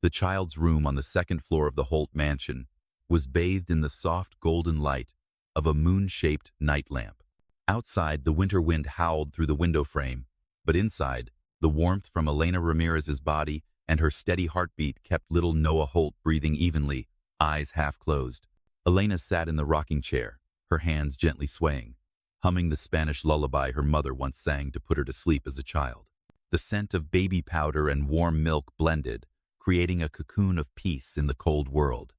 The child's room on the second floor of the Holt mansion was bathed in the soft golden light of a moon-shaped night lamp. Outside, the winter wind howled through the window frame, but inside, the warmth from Elena Ramirez's body and her steady heartbeat kept little Noah Holt breathing evenly, eyes half closed. Elena sat in the rocking chair, her hands gently swaying, humming the Spanish lullaby her mother once sang to put her to sleep as a child. The scent of baby powder and warm milk blended, creating a cocoon of peace in the cold world.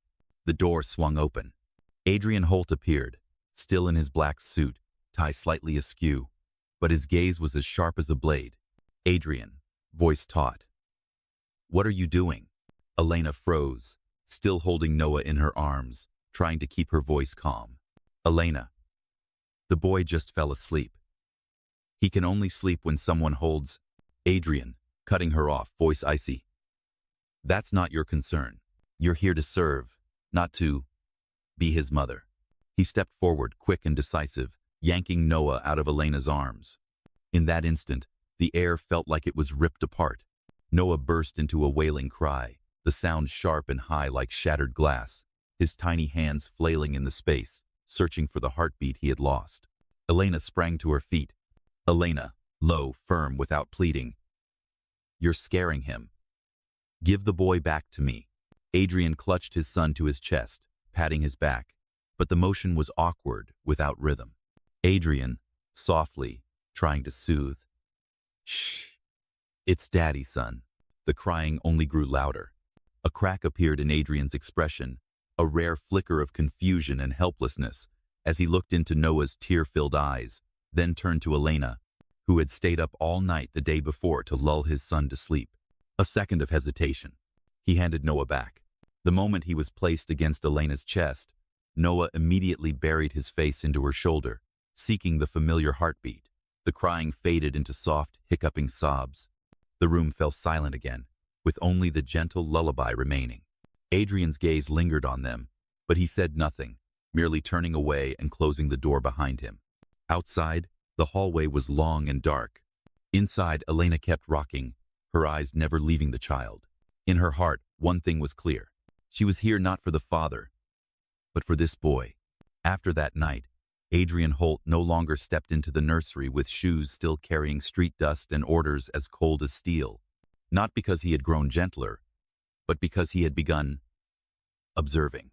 The door swung open. Adrian Holt appeared, still in his black suit, tie slightly askew, but his gaze was as sharp as a blade. "Adrian," voice taut. "What are you doing?" Elena froze, still holding Noah in her arms, trying to keep her voice calm. "Elena." "The boy just fell asleep. He can only sleep when someone holds—" Adrian, cutting her off, voice icy. "That's not your concern. You're here to serve, not to be his mother." He stepped forward, quick and decisive, yanking Noah out of Elena's arms. In that instant, the air felt like it was ripped apart. Noah burst into a wailing cry, the sound sharp and high like shattered glass, his tiny hands flailing in the space, searching for the heartbeat he had lost. Elena sprang to her feet. Elena, low, firm, without pleading. "You're scaring him. Give the boy back to me." Adrian clutched his son to his chest, patting his back, but the motion was awkward, without rhythm. Adrian, softly, trying to soothe. "Shh. It's Daddy, son." The crying only grew louder. A crack appeared in Adrian's expression, a rare flicker of confusion and helplessness, as he looked into Noah's tear-filled eyes, then turned to Elena, who had stayed up all night the day before to lull his son to sleep. A second of hesitation. He handed Noah back. The moment he was placed against Elena's chest, Noah immediately buried his face into her shoulder, seeking the familiar heartbeat. The crying faded into soft, hiccuping sobs. The room fell silent again, with only the gentle lullaby remaining. Adrian's gaze lingered on them, but he said nothing, merely turning away and closing the door behind him. Outside, the hallway was long and dark. Inside, Elena kept rocking, her eyes never leaving the child. In her heart, one thing was clear. She was here not for the father, but for this boy. After that night, Adrian Holt no longer stepped into the nursery with shoes still carrying street dust and orders as cold as steel. Not because he had grown gentler, but because he had begun observing.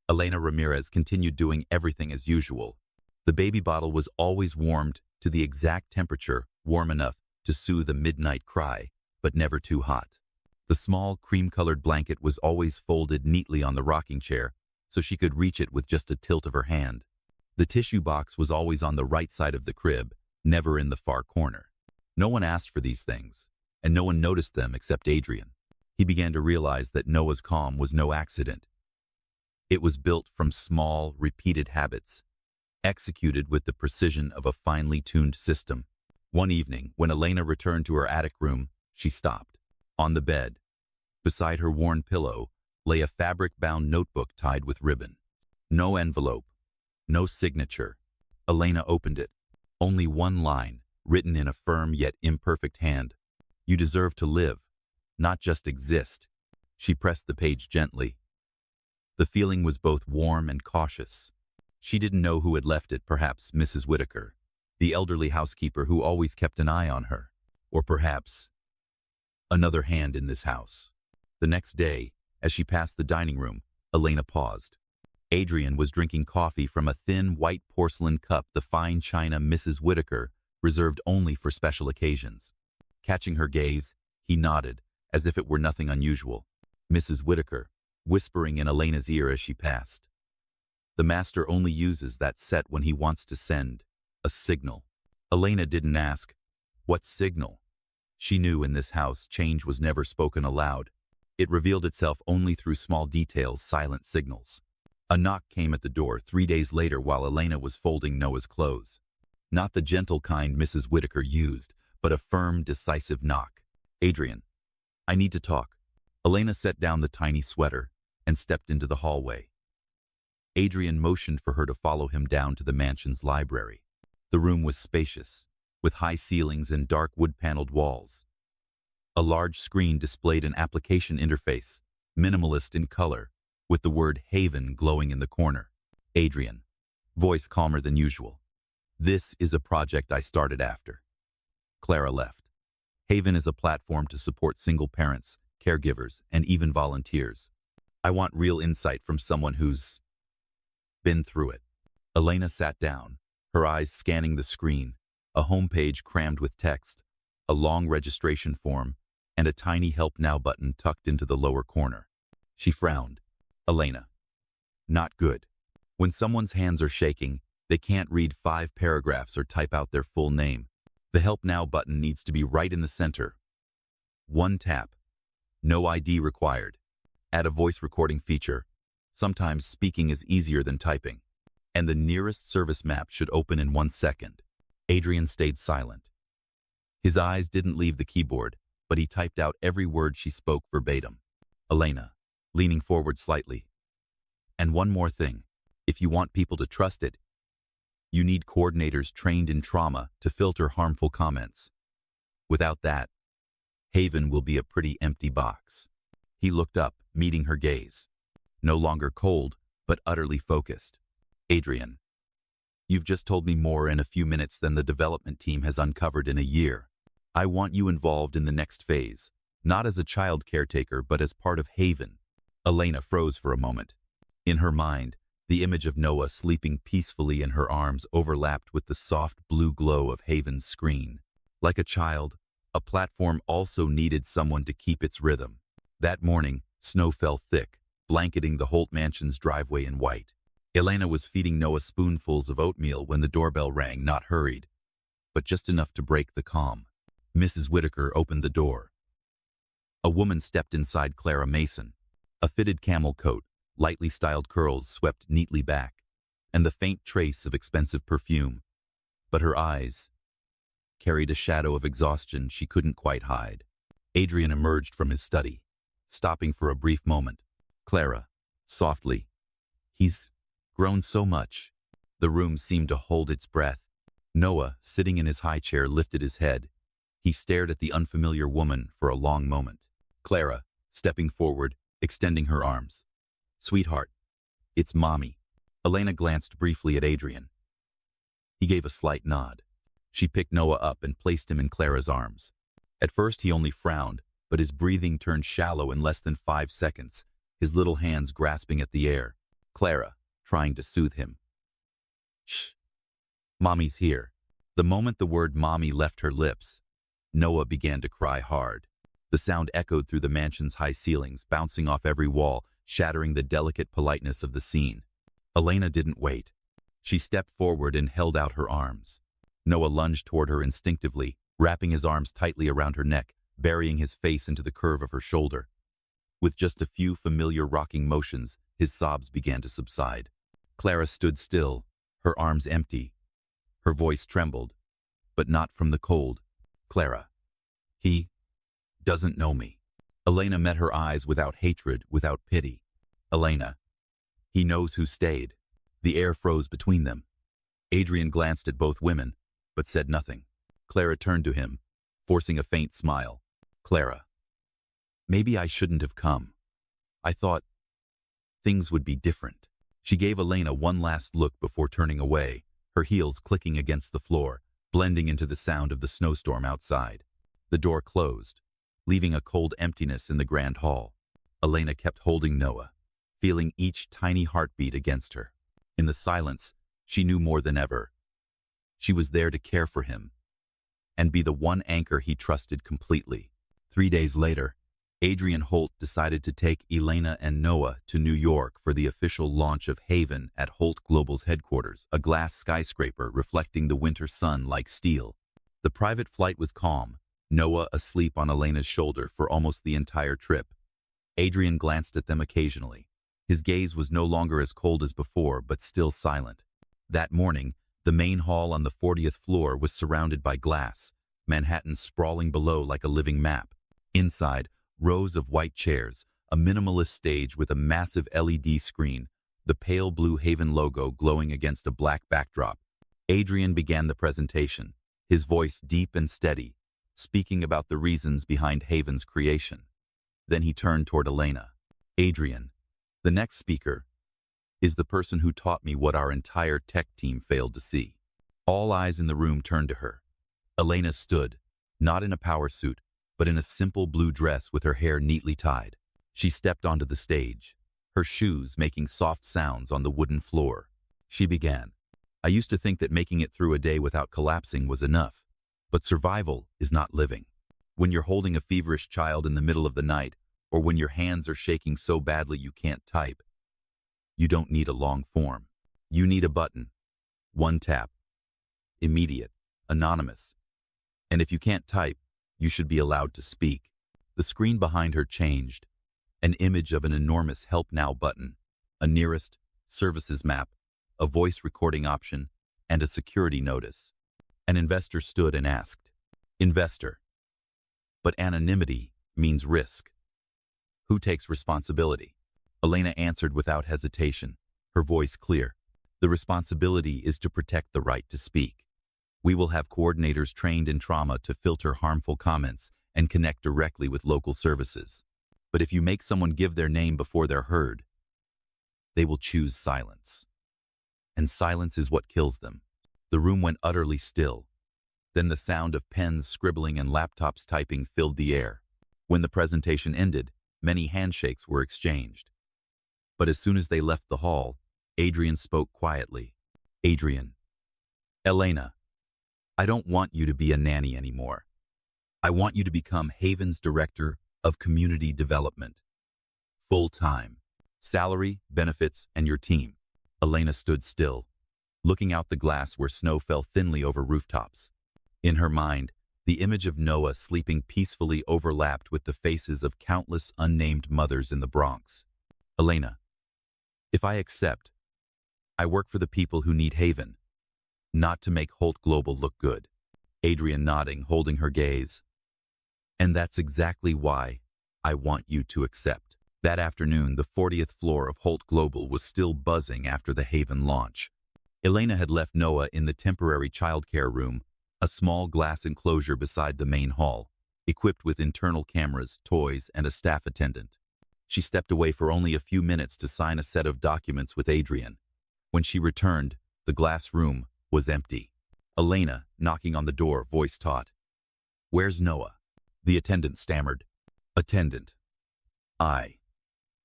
Elena Ramirez continued doing everything as usual. The baby bottle was always warmed to the exact temperature, warm enough to soothe a midnight cry, but never too hot. The small, cream-colored blanket was always folded neatly on the rocking chair, so she could reach it with just a tilt of her hand. The tissue box was always on the right side of the crib, never in the far corner. No one asked for these things, and no one noticed them except Adrian. He began to realize that Noah's calm was no accident. It was built from small, repeated habits, executed with the precision of a finely tuned system. One evening, when Elena returned to her attic room, she stopped. On the bed, beside her worn pillow, lay a fabric-bound notebook tied with ribbon. No envelope, no signature. Elena opened it. Only one line, written in a firm yet imperfect hand. "You deserve to live, not just exist." She pressed the page gently. The feeling was both warm and cautious. She didn't know who had left it, perhaps Mrs. Whitaker, the elderly housekeeper who always kept an eye on her, or perhaps another hand in this house. The next day, as she passed the dining room, Elena paused. Adrian was drinking coffee from a thin, white porcelain cup, the fine china Mrs. Whitaker reserved only for special occasions. Catching her gaze, he nodded, as if it were nothing unusual. Mrs. Whitaker, whispering in Elena's ear as she passed. "The master only uses that set when he wants to send a signal." Elena didn't ask, "What signal?" She knew in this house change was never spoken aloud. It revealed itself only through small details, silent signals. A knock came at the door 3 days later while Elena was folding Noah's clothes. Not the gentle kind Mrs. Whitaker used, but a firm, decisive knock. "Adrian, I need to talk." Elena set down the tiny sweater and stepped into the hallway. Adrian motioned for her to follow him down to the mansion's library. The room was spacious, with high ceilings and dark wood-paneled walls. A large screen displayed an application interface, minimalist in color, with the word Haven glowing in the corner. Adrian, voice calmer than usual. This is a project I started after. Clara left. Haven is a platform to support single parents, caregivers, and even volunteers. I want real insight from someone who's been through it. Elena sat down, her eyes scanning the screen, a homepage crammed with text, a long registration form, and a tiny Help Now button tucked into the lower corner. She frowned. Elena. Not good. When someone's hands are shaking, they can't read 5 paragraphs or type out their full name. The Help Now button needs to be right in the center. One tap. No ID required. Add a voice recording feature. Sometimes speaking is easier than typing. And the nearest service map should open in 1 second. Adrian stayed silent. His eyes didn't leave the keyboard, but he typed out every word she spoke verbatim. Elena, leaning forward slightly. And one more thing. If you want people to trust it, you need coordinators trained in trauma to filter harmful comments. Without that, Haven will be a pretty empty box. He looked up, meeting her gaze. No longer cold, but utterly focused. Adrian, you've just told me more in a few minutes than the development team has uncovered in a year. I want you involved in the next phase, not as a child caretaker, but as part of Haven. Elena froze for a moment. In her mind, the image of Noah sleeping peacefully in her arms overlapped with the soft blue glow of Haven's screen. Like a child, a platform also needed someone to keep its rhythm. That morning, snow fell thick, blanketing the Holt mansion's driveway in white. Elena was feeding Noah spoonfuls of oatmeal when the doorbell rang, not hurried, but just enough to break the calm. Mrs. Whitaker opened the door. A woman stepped inside. Clara Mason. A fitted camel coat, lightly styled curls swept neatly back, and the faint trace of expensive perfume. But her eyes carried a shadow of exhaustion she couldn't quite hide. Adrian emerged from his study, stopping for a brief moment. Clara, softly. He's grown so much. The room seemed to hold its breath. Noah, sitting in his high chair, lifted his head. He stared at the unfamiliar woman for a long moment. Clara, stepping forward, extending her arms. Sweetheart, it's Mommy. Elena glanced briefly at Adrian. He gave a slight nod. She picked Noah up and placed him in Clara's arms. At first he only frowned, but his breathing turned shallow in less than 5 seconds, his little hands grasping at the air. Clara, trying to soothe him. Shh. Mommy's here. The moment the word Mommy left her lips, Noah began to cry hard. The sound echoed through the mansion's high ceilings, bouncing off every wall, shattering the delicate politeness of the scene. Elena didn't wait. She stepped forward and held out her arms. Noah lunged toward her instinctively, wrapping his arms tightly around her neck, burying his face into the curve of her shoulder. With just a few familiar rocking motions, his sobs began to subside. Clara stood still, her arms empty. Her voice trembled, but not from the cold. Clara. He doesn't know me. Elena met her eyes without hatred, without pity. Elena. He knows who stayed. The air froze between them. Adrian glanced at both women, but said nothing. Clara turned to him, forcing a faint smile. Clara. Maybe I shouldn't have come. I thought things would be different. She gave Elena one last look before turning away, her heels clicking against the floor, blending into the sound of the snowstorm outside. The door closed, leaving a cold emptiness in the grand hall. Elena kept holding Noah, feeling each tiny heartbeat against her. In the silence, she knew more than ever. She was there to care for him and be the one anchor he trusted completely. 3 days later, Adrian Holt decided to take Elena and Noah to New York for the official launch of Haven at Holt Global's headquarters, a glass skyscraper reflecting the winter sun like steel. The private flight was calm, Noah asleep on Elena's shoulder for almost the entire trip. Adrian glanced at them occasionally. His gaze was no longer as cold as before, but still silent. That morning, the main hall on the 40th floor was surrounded by glass, Manhattan sprawling below like a living map. Inside, rows of white chairs, a minimalist stage with a massive LED screen, the pale blue Haven logo glowing against a black backdrop. Adrian began the presentation, his voice deep and steady, speaking about the reasons behind Haven's creation. Then he turned toward Elena. Adrian, the next speaker, is the person who taught me what our entire tech team failed to see. All eyes in the room turned to her. Elena stood, not in a power suit, but in a simple blue dress with her hair neatly tied. She stepped onto the stage, her shoes making soft sounds on the wooden floor. She began. I used to think that making it through a day without collapsing was enough, but survival is not living. When you're holding a feverish child in the middle of the night, or when your hands are shaking so badly you can't type, you don't need a long form. You need a button. One tap. Immediate. Anonymous. And if you can't type, you should be allowed to speak. The screen behind her changed. An image of an enormous Help Now button, a nearest services map, a voice recording option, and a security notice. An investor stood and asked, "Investor. But anonymity means risk. Who takes responsibility?" Elena answered without hesitation, her voice clear. "The responsibility is to protect the right to speak. We will have coordinators trained in trauma to filter harmful comments and connect directly with local services. But if you make someone give their name before they're heard, they will choose silence. And silence is what kills them." The room went utterly still. Then the sound of pens scribbling and laptops typing filled the air. When the presentation ended, many handshakes were exchanged. But as soon as they left the hall, Adrian spoke quietly. "Adrian. Elena, I don't want you to be a nanny anymore. I want you to become Haven's Director of Community Development. Full-time. Salary, benefits, and your team." Elena stood still, looking out the glass where snow fell thinly over rooftops. In her mind, the image of Noah sleeping peacefully overlapped with the faces of countless unnamed mothers in the Bronx. "Elena, if I accept, I work for the people who need Haven, not to make Holt Global look good." Adrian nodding, holding her gaze. "And that's exactly why I want you to accept." That afternoon, the 40th floor of Holt Global was still buzzing after the Haven launch. Elena had left Noah in the temporary childcare room, a small glass enclosure beside the main hall, equipped with internal cameras, toys, and a staff attendant. She stepped away for only a few minutes to sign a set of documents with Adrian. When she returned, the glass room was empty. Elena, knocking on the door, voice taut. "Where's Noah?" The attendant stammered. "Attendant. I."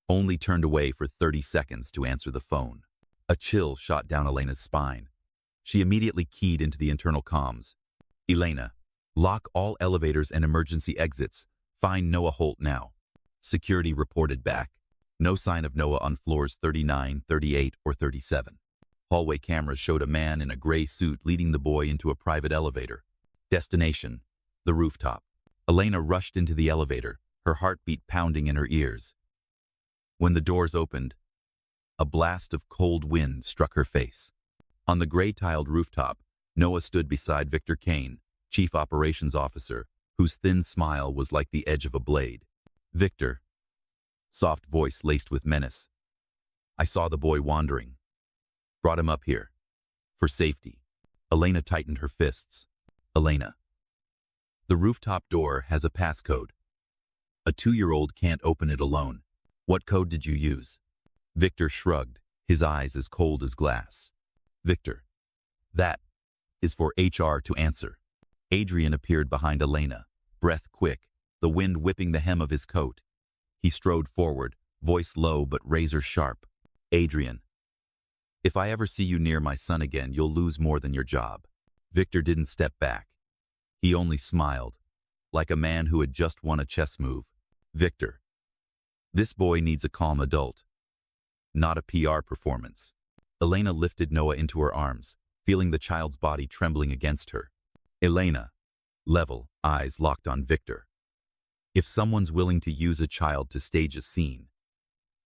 Only turned away for 30 seconds to answer the phone. A chill shot down Elena's spine. She immediately keyed into the internal comms. "Elena, lock all elevators and emergency exits. Find Noah Holt now." Security reported back. No sign of Noah on floors 39, 38, or 37. Hallway cameras showed a man in a gray suit leading the boy into a private elevator. Destination, the rooftop. Elena rushed into the elevator, her heartbeat pounding in her ears. When the doors opened, a blast of cold wind struck her face. On the gray-tiled rooftop, Noah stood beside Victor Kane, Chief Operations Officer, whose thin smile was like the edge of a blade. "Victor," soft voice laced with menace. "I saw the boy wandering. Brought him up here. For safety." Elena tightened her fists. "Elena, the rooftop door has a passcode. A 2-year-old can't open it alone. What code did you use?" Victor shrugged, his eyes as cold as glass. "Victor, that is for HR to answer." Adrian appeared behind Elena, breath quick, the wind whipping the hem of his coat. He strode forward, voice low but razor sharp. "Adrian, if I ever see you near my son again, you'll lose more than your job." Victor didn't step back. He only smiled, like a man who had just won a chess move. "Victor, this boy needs a calm adult, not a PR performance." Elena lifted Noah into her arms, feeling the child's body trembling against her. Elena, level, eyes locked on Victor. If someone's willing to use a child to stage a scene,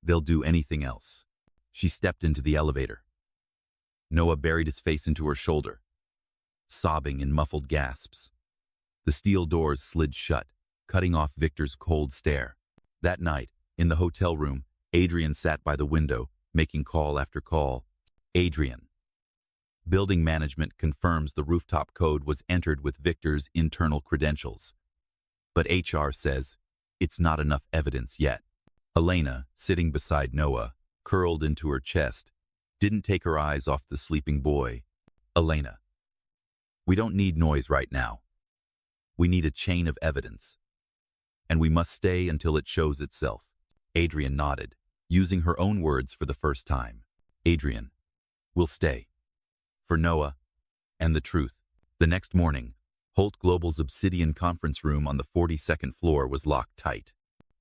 they'll do anything else. She stepped into the elevator. Noah buried his face into her shoulder, sobbing in muffled gasps. The steel doors slid shut, cutting off Victor's cold stare. That night, in the hotel room, Adrian sat by the window, making call after call. "Adrian, building management confirms the rooftop code was entered with Victor's internal credentials. But HR says it's not enough evidence yet." Elena, sitting beside Noah, curled into her chest, didn't take her eyes off the sleeping boy. Elena, we don't need noise right now. We need a chain of evidence. And we must stay until it shows itself. Adrian nodded, using her own words for the first time. Adrian, we'll stay. For Noah and the truth. The next morning, Holt Global's obsidian conference room on the 42nd floor was locked tight.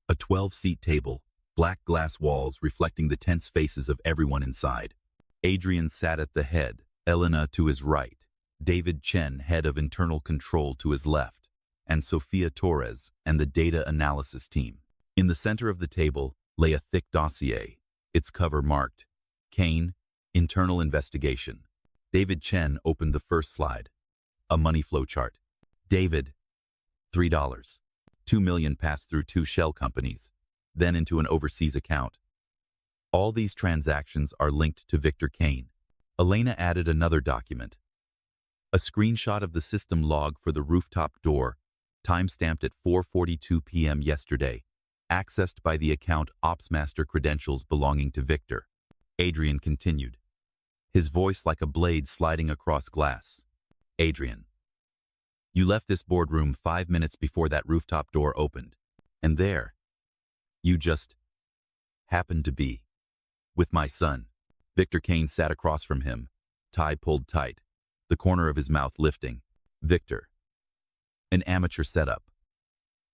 A 12-seat table, black glass walls reflecting the tense faces of everyone inside. Adrian sat at the head, Elena to his right, David Chen, head of internal control, to his left, and Sofia Torres and the data analysis team. In the center of the table lay a thick dossier, its cover marked, Kane, Internal Investigation. David Chen opened the first slide, a money flow chart. David, $3. $2 million passed through 2 shell companies, then into an overseas account. All these transactions are linked to Victor Kane. Elena added another document, a screenshot of the system log for the rooftop door, time-stamped at 4:42 p.m. yesterday, accessed by the account OpsMaster credentials belonging to Victor. Adrian continued, his voice like a blade sliding across glass. Adrian, you left this boardroom 5 minutes before that rooftop door opened, and there, you just happened to be with my son. Victor Kane sat across from him, tie pulled tight, the corner of his mouth lifting. Victor, an amateur setup.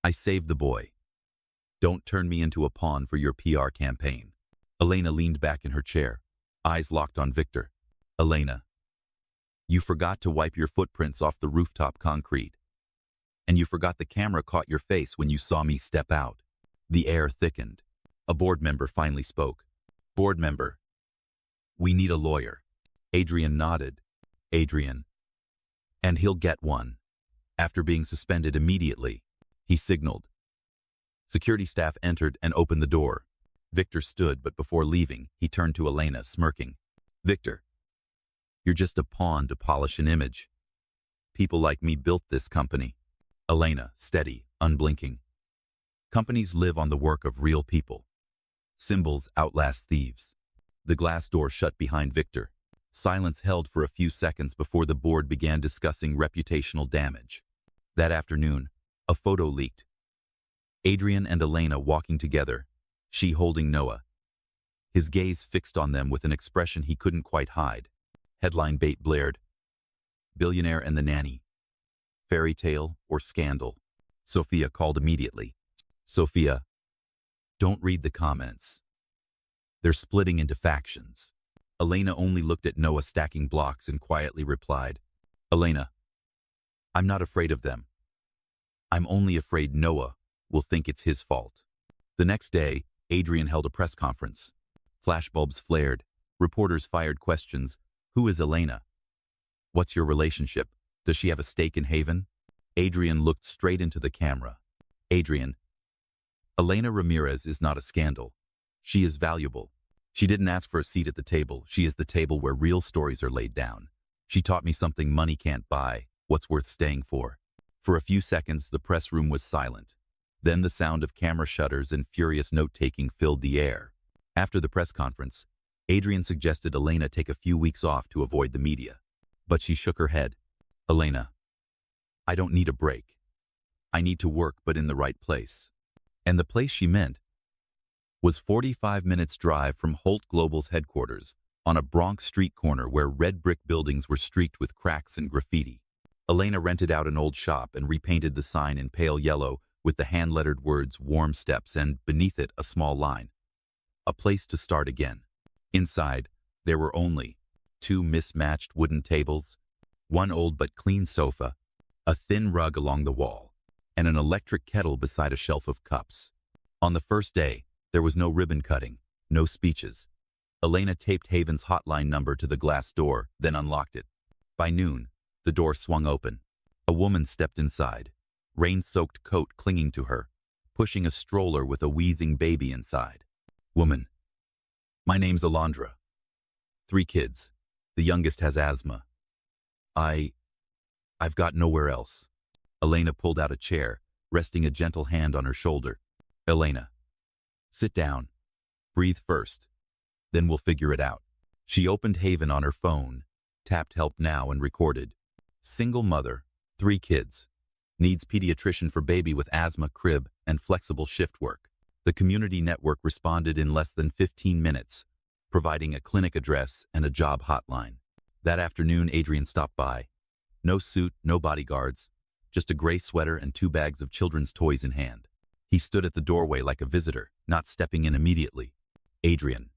I saved the boy. Don't turn me into a pawn for your PR campaign. Elena leaned back in her chair, eyes locked on Victor. Elena, you forgot to wipe your footprints off the rooftop concrete. And you forgot the camera caught your face when you saw me step out. The air thickened. A board member finally spoke. Board member, we need a lawyer. Adrian nodded. Adrian. And he'll get one. After being suspended immediately, he signaled. Security staff entered and opened the door. Victor stood, but before leaving, he turned to Elena, smirking. Victor, you're just a pawn to polish an image. People like me built this company. Elena, steady, unblinking. Companies live on the work of real people. Symbols outlast thieves. The glass door shut behind Victor. Silence held for a few seconds before the board began discussing reputational damage. That afternoon, a photo leaked. Adrian and Elena walking together, she holding Noah. His gaze fixed on them with an expression he couldn't quite hide. Headline bait blared. Billionaire and the nanny. Fairy tale or scandal? Sofia called immediately. Sofia, don't read the comments. They're splitting into factions. Elena only looked at Noah stacking blocks and quietly replied, Elena, I'm not afraid of them. I'm only afraid Noah will think it's his fault. The next day, Adrian held a press conference. Flashbulbs flared. Reporters fired questions. Who is Elena? What's your relationship? Does she have a stake in Haven? Adrian looked straight into the camera. Adrian, Elena Ramirez is not a scandal. She is valuable. She didn't ask for a seat at the table. She is the table where real stories are laid down. She taught me something money can't buy, what's worth staying for. For a few seconds, the press room was silent. Then the sound of camera shutters and furious note-taking filled the air. After the press conference, Adrian suggested Elena take a few weeks off to avoid the media. But she shook her head. Elena, I don't need a break. I need to work, but in the right place. And the place she meant was 45 minutes drive from Holt Global's headquarters, on a Bronx street corner where red brick buildings were streaked with cracks and graffiti. Elena rented out an old shop and repainted the sign in pale yellow with the hand-lettered words Warm Steps and, beneath it, a small line. A place to start again. Inside, there were only 2 mismatched wooden tables, 1 old but clean sofa, a thin rug along the wall, and an electric kettle beside a shelf of cups. On the first day, there was no ribbon cutting, no speeches. Elena taped Haven's hotline number to the glass door, then unlocked it. By noon, the door swung open. A woman stepped inside, rain-soaked coat clinging to her, pushing a stroller with a wheezing baby inside. Woman, my name's Alondra. 3 kids. The youngest has asthma. I've got nowhere else. Elena pulled out a chair, resting a gentle hand on her shoulder. Elena, Sit down. Breathe first. Then we'll figure it out. She opened Haven on her phone, tapped Help Now and recorded. Single mother, 3 kids. Needs pediatrician for baby with asthma, crib, and flexible shift work. The community network responded in less than 15 minutes, providing a clinic address and a job hotline. That afternoon, Adrian stopped by. No suit, no bodyguards, just a gray sweater and 2 bags of children's toys in hand. He stood at the doorway like a visitor, not stepping in immediately. Adrian.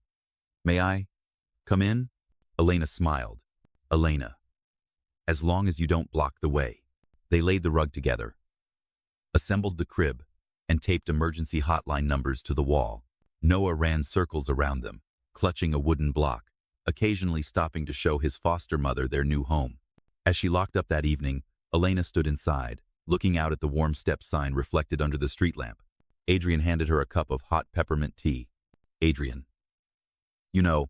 May I come in? Elena smiled. Elena. As long as you don't block the way. They laid the rug together, assembled the crib, and taped emergency hotline numbers to the wall. Noah ran circles around them, clutching a wooden block, occasionally stopping to show his foster mother their new home. As she locked up that evening, Elena stood inside, looking out at the warm step sign reflected under the street lamp. Adrian handed her a cup of hot peppermint tea. Adrian. You know,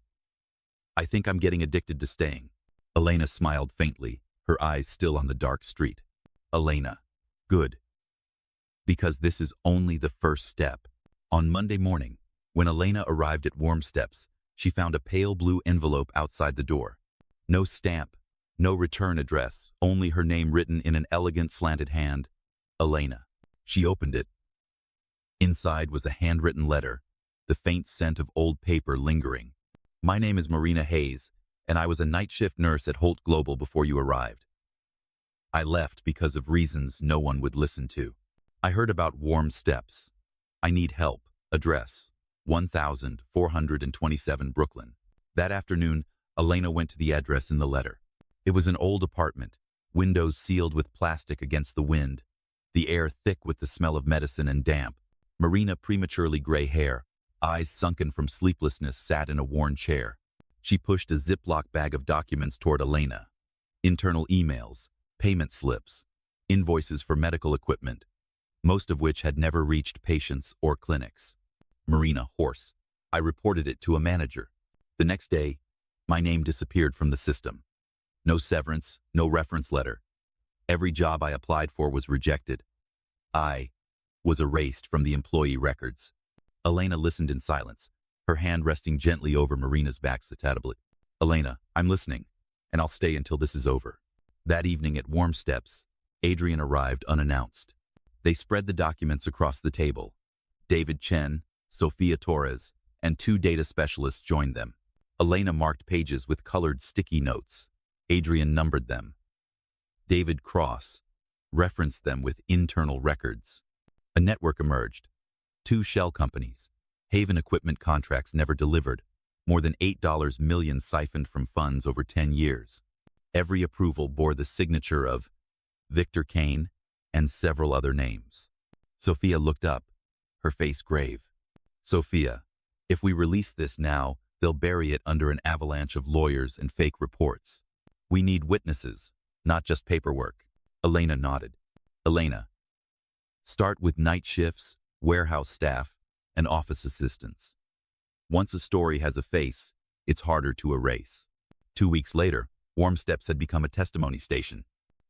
I think I'm getting addicted to staying. Elena smiled faintly, her eyes still on the dark street. Elena. Good. Because this is only the first step. On Monday morning, when Elena arrived at Warm Steps, she found a pale blue envelope outside the door. No stamp, no return address, only her name written in an elegant slanted hand. Elena. She opened it. Inside was a handwritten letter, the faint scent of old paper lingering. My name is Marina Hayes, and I was a night shift nurse at Holt Global before you arrived. I left because of reasons no one would listen to. I heard about Warm Steps. I need help. Address, 1427 Brooklyn. That afternoon, Elena went to the address in the letter. It was an old apartment, windows sealed with plastic against the wind, the air thick with the smell of medicine and damp. Marina, prematurely gray hair, eyes sunken from sleeplessness, sat in a worn chair. She pushed a Ziploc bag of documents toward Elena. Internal emails, payment slips, invoices for medical equipment, most of which had never reached patients or clinics. Marina, hoarse. I reported it to a manager. The next day, my name disappeared from the system. No severance, no reference letter. Every job I applied for was rejected. I was erased from the employee records. Elena listened in silence, her hand resting gently over Marina's back. Elena, I'm listening, and I'll stay until this is over. That evening at Warm Steps, Adrian arrived unannounced. They spread the documents across the table. David Chen, Sophia Torres, and 2 data specialists joined them. Elena marked pages with colored sticky notes. Adrian numbered them. David Cross referenced them with internal records. A network emerged. 2 shell companies. Haven equipment contracts never delivered. More than $8 million siphoned from funds over 10 years. Every approval bore the signature of Victor Kane and several other names. Sophia looked up, her face grave. Sophia, if we release this now, they'll bury it under an avalanche of lawyers and fake reports. We need witnesses, not just paperwork. Elena nodded. Elena, start with night shifts, warehouse staff, and office assistants. Once a story has a face, it's harder to erase. 2 weeks later, Warm Steps had become a testimony station.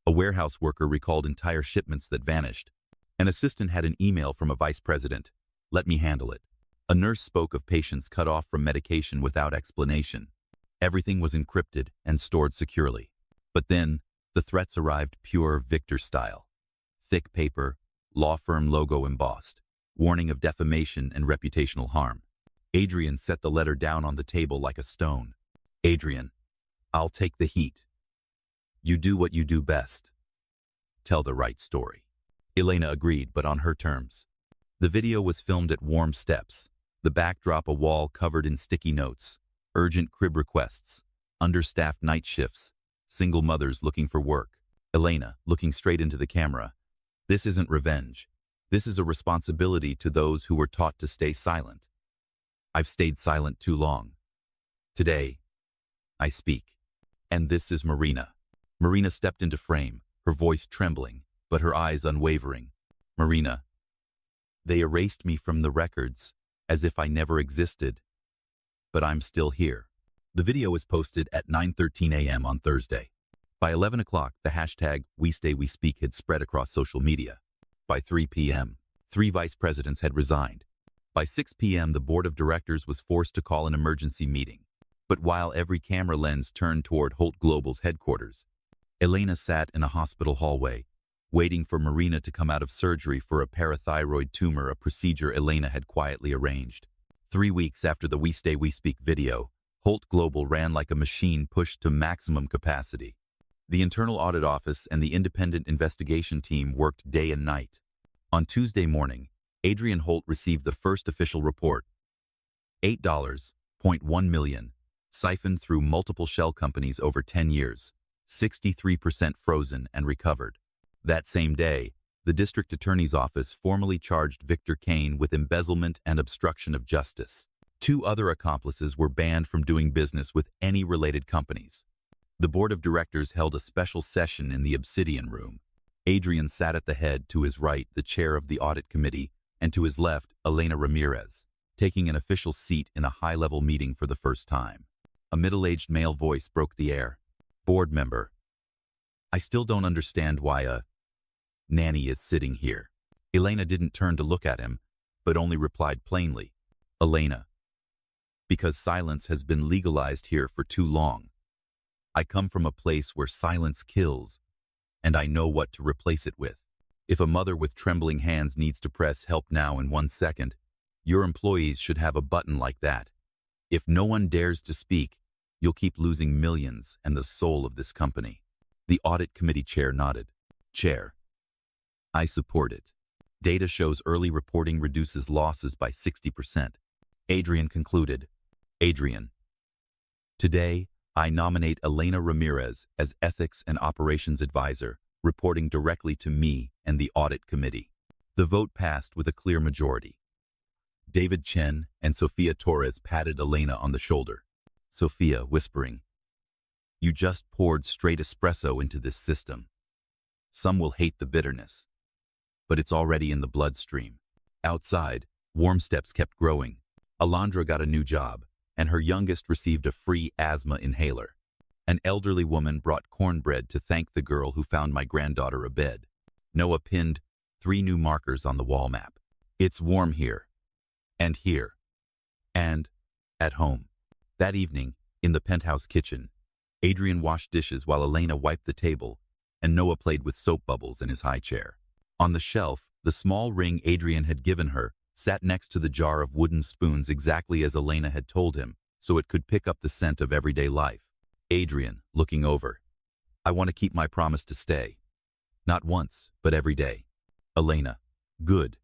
A warehouse worker recalled entire shipments that vanished. An assistant had an email from a vice president. Let me handle it. A nurse spoke of patients cut off from medication without explanation. Everything was encrypted and stored securely. But then, the threats arrived pure Victor style. Thick paper, law firm logo embossed, warning of defamation and reputational harm. Adrian set the letter down on the table like a stone. Adrian, I'll take the heat. You do what you do best. Tell the right story. Elena agreed, but on her terms. The video was filmed at Warm Steps. The backdrop, a wall covered in sticky notes, urgent crib requests, understaffed night shifts, single mothers looking for work. Elena, looking straight into the camera. This isn't revenge. This is a responsibility to those who were taught to stay silent. I've stayed silent too long. Today, I speak. And this is Marina. Marina stepped into frame, her voice trembling, but her eyes unwavering. Marina, they erased me from the records, as if I never existed. But I'm still here. The video was posted at 9:13 a.m. on Thursday. By 11 o'clock, the hashtag #WeStayWeSpeak had spread across social media. By 3 p.m., 3 vice presidents had resigned. By 6 p.m., the board of directors was forced to call an emergency meeting. But while every camera lens turned toward Holt Global's headquarters, Elena sat in a hospital hallway, waiting for Marina to come out of surgery for a parathyroid tumor, a procedure Elena had quietly arranged. 3 weeks after the We Stay We Speak video, Holt Global ran like a machine pushed to maximum capacity. The internal audit office and the independent investigation team worked day and night. On Tuesday morning, Adrian Holt received the first official report. $8.1 million, siphoned through multiple shell companies over 10 years, 63% frozen and recovered. That same day, the district attorney's office formally charged Victor Kane with embezzlement and obstruction of justice. 2 other accomplices were banned from doing business with any related companies. The board of directors held a special session in the Obsidian Room. Adrian sat at the head, to his right, the chair of the audit committee, and to his left, Elena Ramirez, taking an official seat in a high-level meeting for the first time. A middle-aged male voice broke the air. Board member, I still don't understand why a nanny is sitting here. Elena didn't turn to look at him, but only replied plainly, Elena, because silence has been legalized here for too long. I come from a place where silence kills, and I know what to replace it with. If a mother with trembling hands needs to press help now in 1 second, your employees should have a button like that. If no one dares to speak, you'll keep losing millions and the soul of this company. The audit committee chair nodded. Chair, I support it. Data shows early reporting reduces losses by 60%. Adrian concluded. Adrian, today, I nominate Elena Ramirez as Ethics and Operations Advisor, reporting directly to me and the Audit Committee. The vote passed with a clear majority. David Chen and Sofia Torres patted Elena on the shoulder. Sofia, whispering, You just poured straight espresso into this system. Some will hate the bitterness, but it's already in the bloodstream. Outside, warm steps kept growing. Alondra got a new job, and her youngest received a free asthma inhaler. An elderly woman brought cornbread to thank the girl who found my granddaughter a bed. Noah pinned 3 new markers on the wall map. It's warm here, and here, and at home. That evening, in the penthouse kitchen, Adrian washed dishes while Elena wiped the table, and Noah played with soap bubbles in his high chair. On the shelf, the small ring Adrian had given her sat next to the jar of wooden spoons exactly as Elena had told him, so it could pick up the scent of everyday life. Adrian, looking over. I want to keep my promise to stay. Not once, but every day. Elena, good.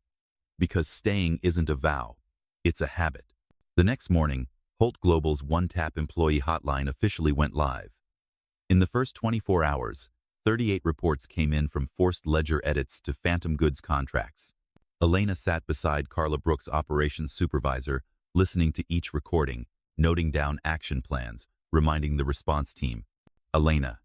Because staying isn't a vow, it's a habit. The next morning, Holt Global's one-tap employee hotline officially went live. In the first 24 hours, 38 reports came in, from forced ledger edits to phantom goods contracts. Elena sat beside Carla Brooks, operations supervisor, listening to each recording, noting down action plans, reminding the response team, Elena,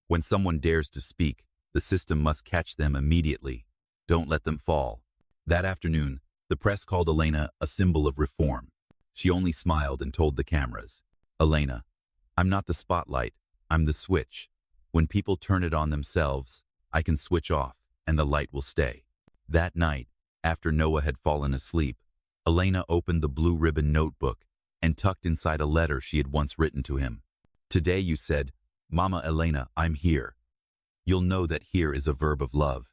when someone dares to speak, the system must catch them immediately. Don't let them fall. That afternoon, the press called Elena a symbol of reform. She only smiled and told the cameras, Elena, I'm not the spotlight, I'm the switch. When people turn it on themselves, I can switch off, and the light will stay. That night, after Noah had fallen asleep, Elena opened the blue ribbon notebook and tucked inside a letter she had once written to him. Today you said, Mama Elena, I'm here. You'll know that here is a verb of love.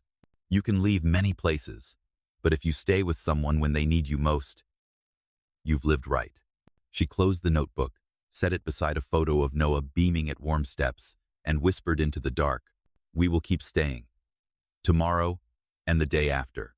You can leave many places, but if you stay with someone when they need you most, you've lived right. She closed the notebook, set it beside a photo of Noah beaming at warm steps, and whispered into the dark, We will keep staying. Tomorrow and the day after.